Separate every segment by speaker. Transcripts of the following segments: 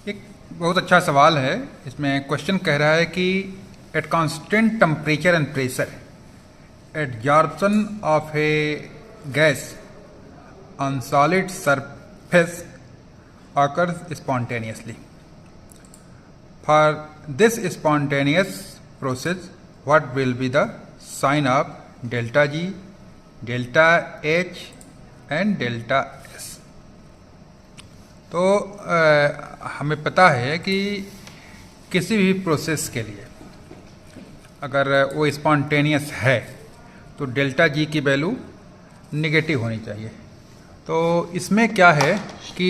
Speaker 1: एक बहुत अच्छा सवाल है। इसमें क्वेश्चन कह रहा है कि eight constant temperature and pressure adsorption of A gas on solid surface occurs spontaneously. For this spontaneous process, what will be the sign of delta G, delta H and delta S? तो हमें पता है कि किसी भी process के लिए अगर वो स्पॉन्टेनियस है तो डेल्टा जी की वैल्यू निगेटिव होनी चाहिए। तो इसमें क्या है कि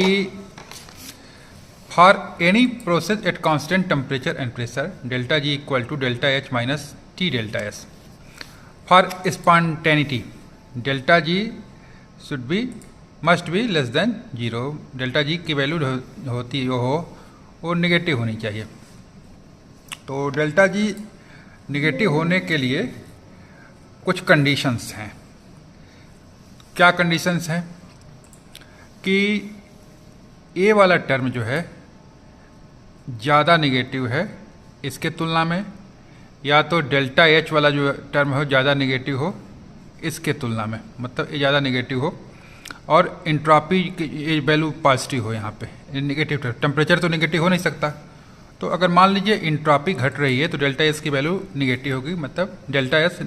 Speaker 1: for any process at constant temperature and pressure delta G equal to delta H minus T delta S. For spontaneity delta G should be must be less than zero. Delta G की value होती हो वो negative होनी चाहिए। तो delta जी negative होने के लिए कुछ कंडीशंस हैं। क्या कंडीशंस हैं कि ए वाला टर्म जो है ज़्यादा निगेटिव है इसके तुलना में, या तो डेल्टा एच वाला जो टर्म हो ज़्यादा निगेटिव हो इसके तुलना में, मतलब ये ज़्यादा निगेटिव हो, और इंट्रॉपी की वैल्यू पॉजिटिव हो। यहाँ पे निगेटिव टेम्परेचर तो निगेटिव हो नहीं सकता। तो अगर मान लीजिए इंट्रॉपी घट रही है तो डेल्टा एस की वैल्यू निगेटिव होगी, मतलब delta S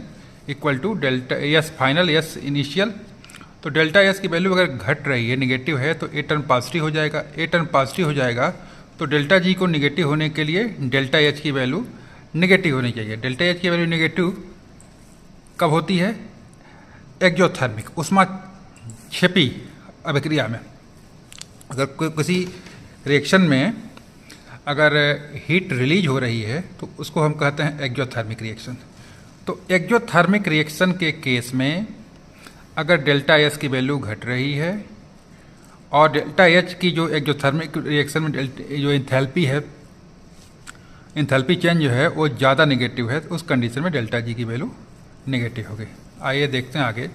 Speaker 1: equal to delta S final S initial. तो डेल्टा एस की वैल्यू अगर घट रही है, निगेटिव है, तो ए टर्म पॉजिटिव हो जाएगा। ए टर्म पॉजिटिव हो जाएगा तो डेल्टा जी को निगेटिव होने के लिए डेल्टा एच की वैल्यू निगेटिव होनी चाहिए। डेल्टा एच की वैल्यू निगेटिव कब होती है? एक्जोथर्मिक ऊष्माक्षेपी अभिक्रिया में। अगर किसी रिएक्शन में अगर हीट रिलीज हो रही है तो उसको हम कहते हैं एक्जोथर्मिक रिएक्शन। तो एक्जोथर्मिक रिएक्शन के केस में अगर डेल्टा एस की वैल्यू घट रही है और डेल्टा एच की जो एक्जोथर्मिक रिएक्शन में जो इंथैल्पी है, इंथैल्पी चेंज जो है वो ज़्यादा निगेटिव है, तो उस कंडीशन में डेल्टा जी की वैल्यू निगेटिव होगी। आइए देखते हैं आगे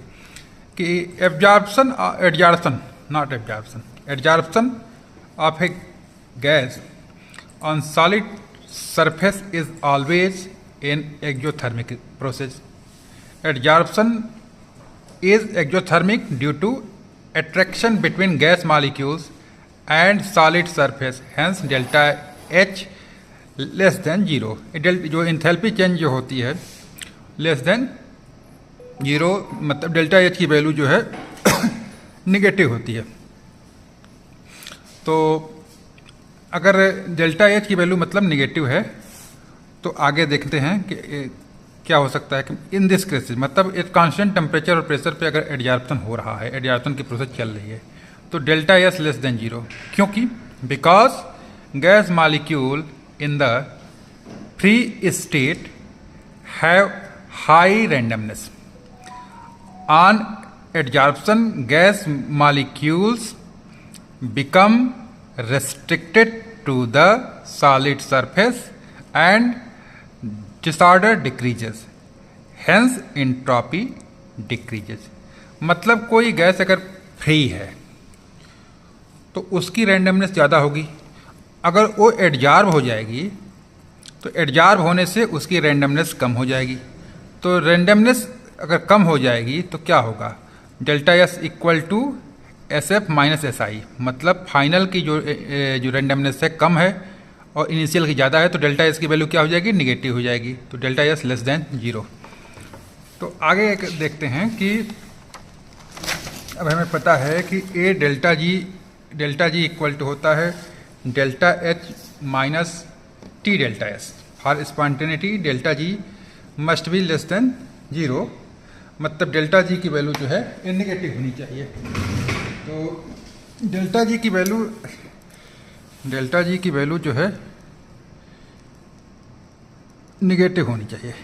Speaker 1: कि adsorption of A gas on solid surface is always in exothermic process. Adsorption is exothermic due to attraction between gas molecules and solid surface, hence delta H less than zero। जो enthalpy change जो होती है less than zero, मतलब delta H की value जो है negative होती है। तो अगर डेल्टा एच की वैल्यू मतलब निगेटिव है तो आगे देखते हैं कि क्या हो सकता है कि इन दिस केसेस, मतलब एक कांस्टेंट टेम्परेचर और प्रेशर पे अगर एडजॉर्प्शन हो रहा है, एडजॉर्प्शन की प्रोसेस चल रही है, तो delta S less than zero. क्योंकि because gas molecule in the free state have high randomness. On adsorption gas molecules become restricted to the solid surface and disorder decreases, hence entropy decreases। मतलब कोई gas अगर free है तो उसकी randomness ज़्यादा होगी। अगर वो एडजॉर्ब हो जाएगी तो एडजॉर्ब होने से उसकी रैंडमनेस कम हो जाएगी। तो रैंडमनेस अगर कम हो जाएगी तो क्या होगा? Delta S equal to S F minus S I, मतलब फाइनल की जो रैंडमनेस है कम है और इनिशियल की ज़्यादा है, तो डेल्टा एस की वैल्यू क्या हो जाएगी? निगेटिव हो जाएगी। तो delta S less than zero. तो आगे देखते हैं कि अब हमें पता है कि ए डेल्टा जी इक्वल टू होता है delta H minus T delta S. For spontaneity delta ji must be less than zero, मतलब डेल्टा जी की वैल्यू जो है ये निगेटिव होनी चाहिए। तो डेल्टा जी की वैल्यू जो है निगेटिव होनी चाहिए।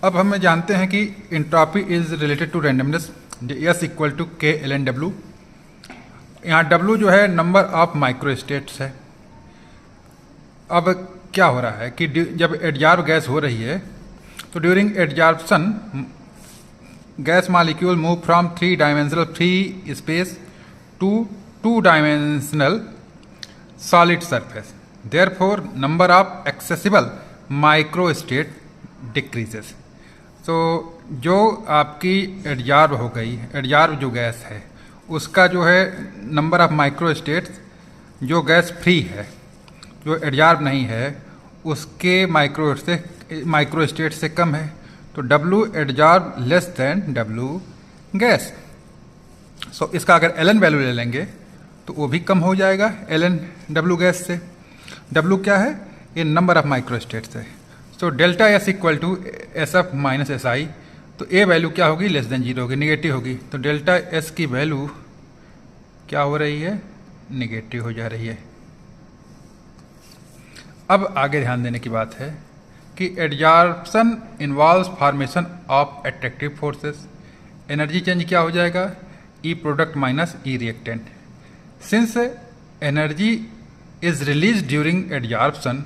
Speaker 1: अब हम जानते हैं कि entropy is related to randomness, S equal to K L N W. यहाँ डब्ल्यू जो है नंबर ऑफ माइक्रोस्टेट्स है। अब क्या हो रहा है कि जब एडजॉर्ब गैस हो रही है तो during adsorption gas molecule move from 3-dimensional free space to 2-dimensional solid surface. Therefore, number of accessible microstate decreases. तो जो आपकी एडजॉर्ब हो गई, एडजॉर्ब जो गैस है उसका जो है नंबर ऑफ माइक्रोस्टेट्स, जो गैस फ्री है, जो एडजॉर्ब नहीं है, उसके माइक्रोस्टेट से कम है। तो W adsorb less than W gas. So इसका अगर ln वैल्यू ले लेंगे तो वो भी कम हो जाएगा ln W गैस से। W क्या है? ये नंबर ऑफ माइक्रोस्टेट्स है। So delta S equal to SF minus SI, तो ए वैल्यू क्या होगी? लेस देन 0 होगी, निगेटिव होगी। तो डेल्टा S की वैल्यू क्या हो रही है? निगेटिव हो जा रही है। अब आगे ध्यान देने की बात है कि adsorption involves formation of attractive forces. Energy change क्या हो जाएगा? E product minus E reactant. Since energy is release during adsorption,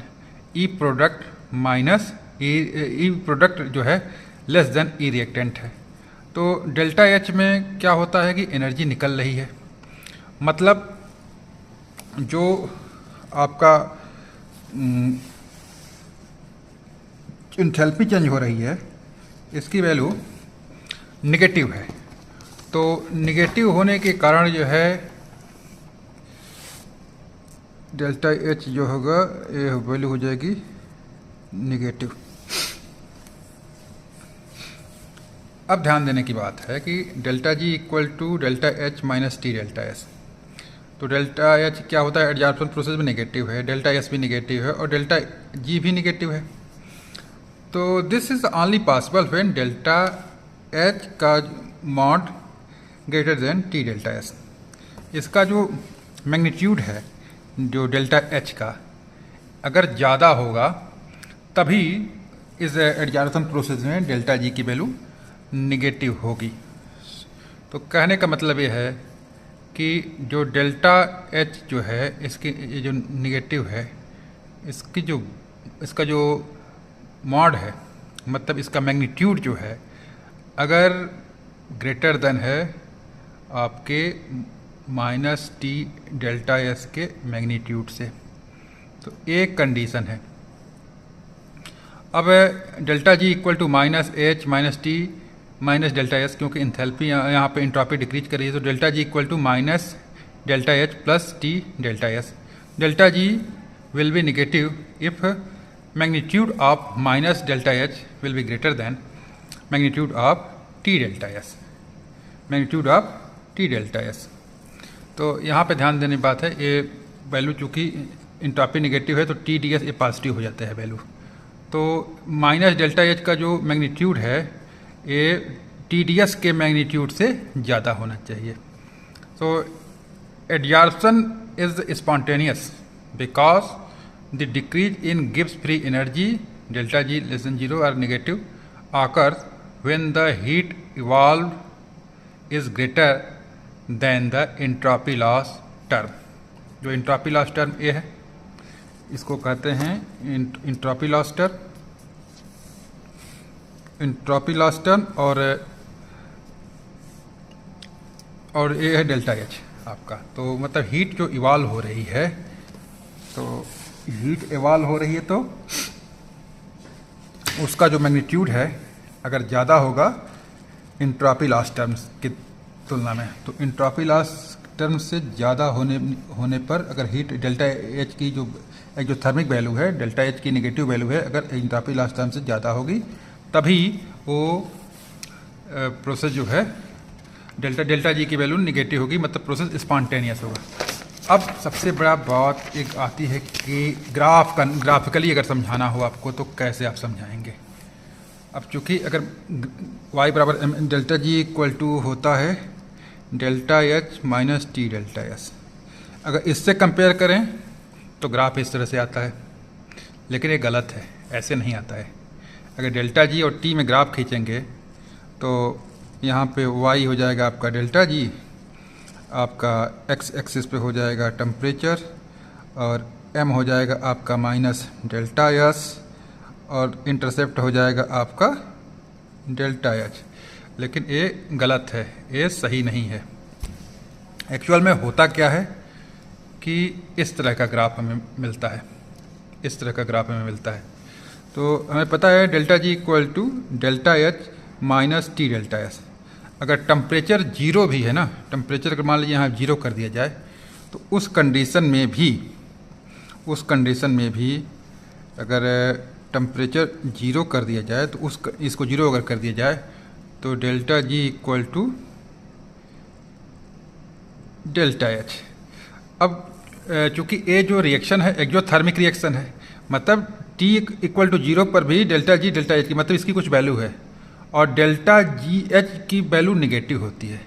Speaker 1: E product minus E product जो है लेस देन ई रिएक्टेंट है। तो डेल्टा एच में क्या होता है कि एनर्जी निकल रही है, मतलब जो आपका एंथैल्पी चेंज हो रही है इसकी वैल्यू निगेटिव है। तो निगेटिव होने के कारण जो है डेल्टा एच जो होगा ये वैल्यू हो जाएगी निगेटिव। अब ध्यान देने की बात है कि delta G equal to delta H minus T delta S. तो डेल्टा एच क्या होता है? एडजॉर्प्शन प्रोसेस भी नेगेटिव है, डेल्टा एस भी नेगेटिव है और डेल्टा जी भी नेगेटिव है। तो this is only possible when delta H का mod greater than T delta S. इसका जो मैग्नीट्यूड है जो डेल्टा एच का अगर ज़्यादा होगा तभी इस एडजॉर्प्शन प्रोसेस में डेल्टा जी की वैल्यू निगेटिव होगी। तो कहने का मतलब ये है कि जो डेल्टा एच जो है इसकी ये जो निगेटिव है इसका जो मॉड है, मतलब इसका मैग्नीट्यूड जो है अगर ग्रेटर देन है आपके माइनस टी डेल्टा एस के मैग्नीट्यूड से, तो एक कंडीशन है। अब delta G equal to minus H minus T minus delta S, क्योंकि इंथैल्पी यहाँ पे इंट्रॉपी डिक्रीज कर रही है, तो delta G equal to minus delta H plus T delta S. Delta G will be negative if magnitude of minus delta H will be greater than magnitude of T delta S, magnitude of T delta S. तो यहाँ पे ध्यान देने की बात है, ये value चूँकि इंट्रॉपी नेगेटिव है तो टी डी एस ये पॉजिटिव हो जाता है वैल्यू। तो माइनस डेल्टा एच का जो मैग्नीट्यूड है ये टी डी एस के मैग्नीट्यूड से ज़्यादा होना चाहिए। So adsorption is spontaneous because the decrease in Gibbs free energy delta G less than 0 और negative occurs when the heat evolved is greater than the entropy loss term। जो entropy loss term ये है इसको कहते हैं entropy loss term, entropy loss term और ये है डेल्टा एच आपका। तो मतलब हीट जो इवॉल्व हो रही है, तो हीट इवॉल्व हो रही है तो उसका जो मैग्नीट्यूड है अगर ज़्यादा होगा इंट्रॉपी लॉस टर्म्स की तुलना में, तो इंट्रॉपी लॉस टर्म्स से ज़्यादा होने पर अगर हीट डेल्टा एच की जो एक जो थर्मिक वैल्यू है डेल्टा एच की नेगेटिव वैल्यू है, अगर इंट्रॉपी लॉस टर्म से ज़्यादा होगी तभी वो प्रोसेस जो है डेल्टा जी की वैल्यू नेगेटिव होगी, मतलब प्रोसेस स्पॉन्टेनियस होगा। अब सबसे बड़ा बात एक आती है कि ग्राफिकली अगर समझाना हो आपको तो कैसे आप समझाएंगे। अब चूँकि अगर y बराबर डेल्टा जी इक्वल टू होता है delta H minus T delta S, अगर इससे कंपेयर करें तो ग्राफ इस तरह से आता है, लेकिन ये गलत है, ऐसे नहीं आता है। अगर डेल्टा जी और टी में ग्राफ खींचेंगे तो यहाँ पे y हो जाएगा आपका डेल्टा जी, आपका x एक्सिस पे हो जाएगा टेम्परेचर और m हो जाएगा आपका माइनस डेल्टा एस और इंटरसेप्ट हो जाएगा आपका डेल्टा एच। लेकिन ये गलत है, ये सही नहीं है। एक्चुअल में होता क्या है कि इस तरह का ग्राफ हमें मिलता है, इस तरह का ग्राफ हमें मिलता है। तो हमें पता है delta G equal to delta H minus T delta S. अगर टेम्परेचर जीरो भी है ना, टेम्परेचर अगर मान लीजिए यहाँ जीरो कर दिया जाए, तो उस कंडीशन में भी अगर टेम्परेचर जीरो कर दिया जाए तो इसको जीरो अगर कर दिया जाए तो delta G equal to delta H. अब चूँकि ए जो रिएक्शन है एक्सोथर्मिक रिएक्शन है, मतलब टी इक्वल टू जीरो पर भी डेल्टा जी डेल्टा एच की मतलब इसकी कुछ वैल्यू है, और डेल्टा जी एच की वैल्यू निगेटिव होती है।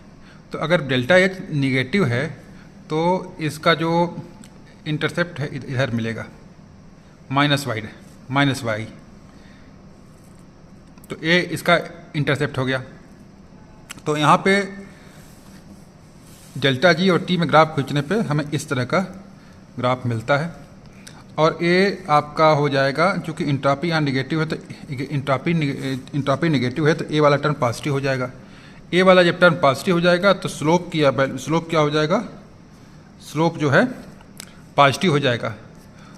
Speaker 1: तो अगर डेल्टा एच निगेटिव है तो इसका जो इंटरसेप्ट है इधर मिलेगा माइनस वाई, तो ए इसका इंटरसेप्ट हो गया। तो यहाँ पे डेल्टा जी और टी में ग्राफ खींचने पे हमें इस तरह का ग्राफ मिलता है, और ए आपका हो जाएगा, चूँकि इंट्रॉपी यहाँ निगेटिव है तो इंट्रॉपी निगेटिव है तो ए वाला टर्म पॉजिटिव हो जाएगा। ए वाला जब टर्म पॉजिटिव हो जाएगा तो स्लोप क्या हो जाएगा, स्लोप जो है पॉजिटिव हो जाएगा।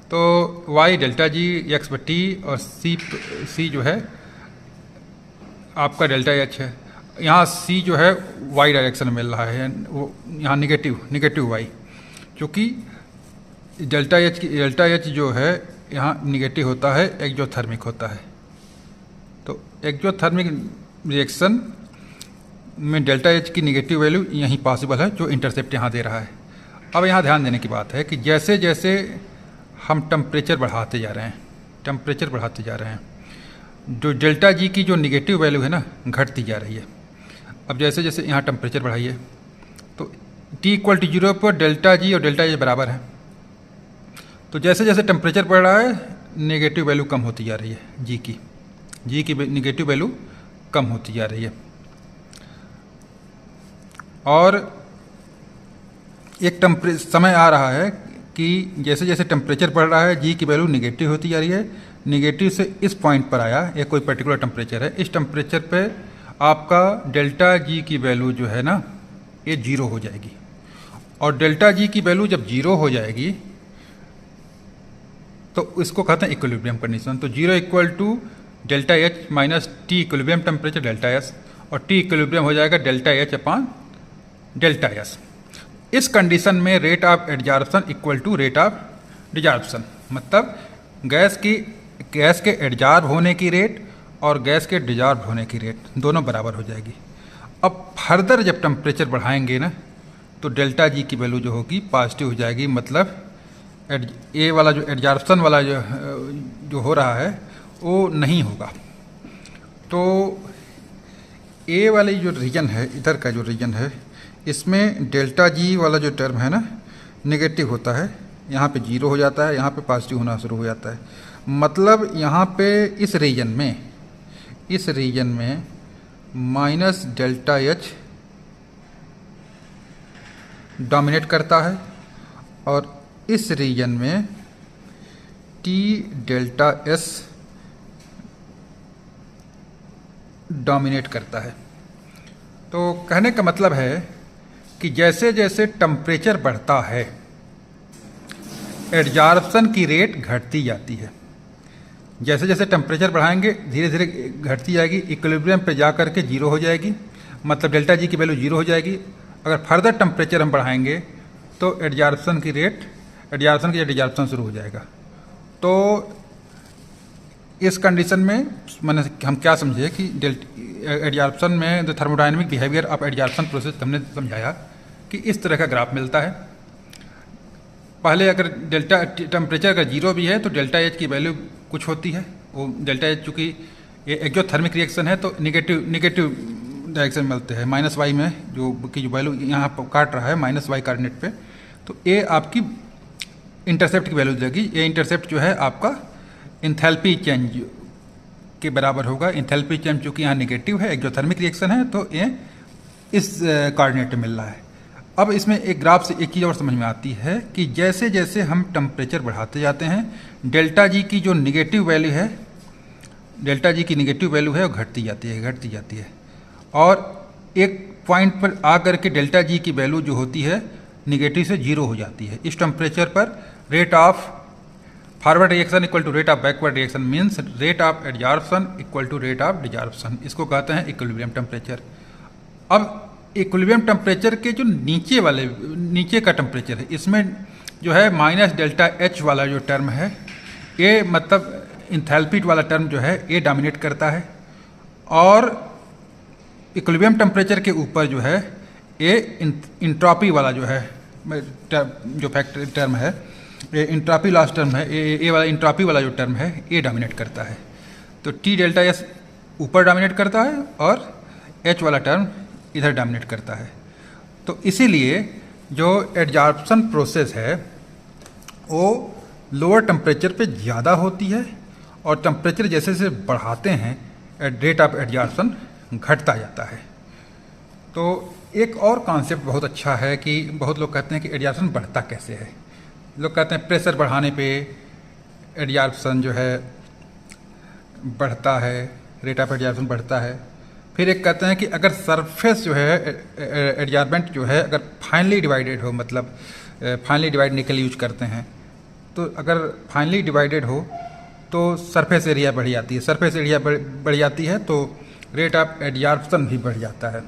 Speaker 1: तो y डेल्टा जी एक्स पर टी और c जो है आपका डेल्टा एच है। यहाँ c जो है y डायरेक्शन में मिल रहा है, वो यहाँ निगेटिव y, क्योंकि डेल्टा एच जो है यहाँ निगेटिव होता है, एक्सोथर्मिक होता है। तो एक्सोथर्मिक रिएक्शन में डेल्टा एच की निगेटिव वैल्यू यहीं पॉसिबल है, जो इंटरसेप्ट यहाँ दे रहा है। अब यहाँ ध्यान देने की बात है कि जैसे जैसे हम टेम्परेचर बढ़ाते जा रहे हैं, जो डेल्टा जी की जो निगेटिव वैल्यू है ना घटती जा रही है। अब जैसे जैसे यहाँ टेम्परेचर बढ़ाइए तो टी इक्वल टू जीरो पर डेल्टा जी और डेल्टा एच बराबर है। तो जैसे जैसे टेम्परेचर बढ़ रहा है नेगेटिव वैल्यू कम होती जा रही है, जी की निगेटिव वैल्यू कम होती जा रही है। और एक समय आ रहा है कि जैसे जैसे टेम्परेचर बढ़ रहा है जी की वैल्यू निगेटिव होती जा रही है। निगेटिव से इस पॉइंट पर आया, एक कोई पर्टिकुलर टेम्परेचर है, इस टेम्परेचर पे आपका डेल्टा जी की वैल्यू जो है ना ये जीरो हो जाएगी। और डेल्टा जी की वैल्यू जब जीरो हो जाएगी तो इसको कहते हैं इक्विलिब्रियम कंडीशन। तो zero equal to delta H minus T equilibrium temperature delta S, और टी इक्विलिब्रियम हो जाएगा delta H upon delta S. इस कंडीशन में rate of adsorption equal to rate of desorption, मतलब गैस के एडजॉर्ब होने की रेट और गैस के डिजॉर्ब होने की रेट दोनों बराबर हो जाएगी। अब फर्दर जब टेम्परेचर बढ़ाएंगे ना तो डेल्टा जी की वैल्यू जो होगी पॉजिटिव हो जाएगी, मतलब ए वाला जो एडजॉर्प्शन वाला जो हो रहा है वो नहीं होगा। तो ए वाली जो रीजन है, इधर का जो रीजन है, इसमें डेल्टा जी वाला जो टर्म है ना नेगेटिव होता है, यहाँ पे जीरो हो जाता है, यहाँ पे पॉजिटिव होना शुरू हो जाता है। मतलब यहाँ पे इस रीजन में माइनस डेल्टा एच डोमिनेट करता है, और इस रीजन में टी डेल्टा एस डोमिनेट करता है। तो कहने का मतलब है कि जैसे जैसे टेम्परेचर बढ़ता है एडजॉर्प्शन की रेट घटती जाती है। जैसे जैसे टेम्परेचर बढ़ाएंगे धीरे धीरे घटती जाएगी, इक्विलिब्रियम पे जा कर के जीरो हो जाएगी, मतलब डेल्टा जी की वैल्यू जीरो हो जाएगी। अगर फर्दर टेम्परेचर हम बढ़ाएंगे तो एडजॉर्प्शन की डिजॉर्प्शन शुरू हो जाएगा। तो इस कंडीशन में मैंने हम क्या समझे कि एडजॉर्प्शन में the thermodynamic behaviour of adsorption process हमने समझाया कि इस तरह का ग्राफ मिलता है। पहले अगर डेल्टा टेम्परेचर अगर जीरो भी है तो डेल्टा एच की वैल्यू कुछ होती है, वो डेल्टा एच चूँकि ये एक्सोथर्मिक रिएक्शन है तो निगेटिव डायरेक्शन में मिलते हैं, माइनस वाई में जो वैल्यू यहाँ पर काट रहा है माइनस वाई कोऑर्डिनेट पे, तो ये आपकी इंटरसेप्ट की वैल्यू देगी। ये इंटरसेप्ट जो है आपका इंथैल्पी चेंज के बराबर होगा। इंथैल्पी चेंज चूँकि यहाँ निगेटिव है, एक्सोथर्मिक रिएक्शन है, तो ये इस कोऑर्डिनेट में मिल रहा है। अब इसमें एक ग्राफ से एक चीज़ और समझ में आती है कि जैसे जैसे हम टेम्परेचर बढ़ाते जाते हैं डेल्टा जी की जो निगेटिव वैल्यू है, डेल्टा जी की निगेटिव वैल्यू है वो घटती जाती है, और एक पॉइंट पर आ कर के डेल्टा जी की वैल्यू जो होती है निगेटिव से 0 हो जाती है। इस टेम्परेचर पर rate of forward reaction equal to rate of backward reaction means rate of adsorption equal to rate of desorption. इसको कहते हैं इक्विलिब्रियम टेम्परेचर। अब इक्विलिब्रियम टेम्परेचर के जो नीचे का टेम्परेचर है, इसमें जो है माइनस डेल्टा एच वाला जो टर्म है, ये मतलब इंथैल्पी वाला टर्म जो है ये डोमिनेट करता है, और इक्विलिब्रियम टेम्परेचर के ऊपर जो है ये इंट्रॉपी वाला जो है जो फैक्टर टर्म है, ये इंट्रॉपी लास्ट टर्म है, ये वाला इंट्रॉपी वाला जो टर्म है ये डोमिनेट करता है। तो टी डेल्टा एस ऊपर डोमिनेट करता है और एच वाला टर्म इधर डोमिनेट करता है। तो इसीलिए जो एडजॉर्प्शन प्रोसेस है वो लोअर टेम्परेचर पे ज़्यादा होती है, और टेम्परेचर जैसे जैसे बढ़ाते हैं रेट ऑफ एडजॉर्प्शन घटता जाता है। तो एक और कॉन्सेप्ट बहुत अच्छा है कि बहुत लोग कहते हैं कि एडजॉर्प्शन बढ़ता कैसे है। लोग कहते हैं प्रेशर बढ़ाने पे एडजॉर्प्शन जो है बढ़ता है, रेट ऑफ एडजॉर्प्शन बढ़ता है। फिर एक कहते हैं कि अगर सरफेस जो है एडजॉर्बेंट जो है अगर फाइनली डिवाइडेड हो, मतलब फाइनली डिवाइड निकल यूज करते हैं, तो अगर फाइनली डिवाइडेड हो तो सरफेस एरिया बढ़ जाती है। सरफेस एरिया बढ़ जाती है तो रेट ऑफ एडजॉर्प्शन भी बढ़ जाता है।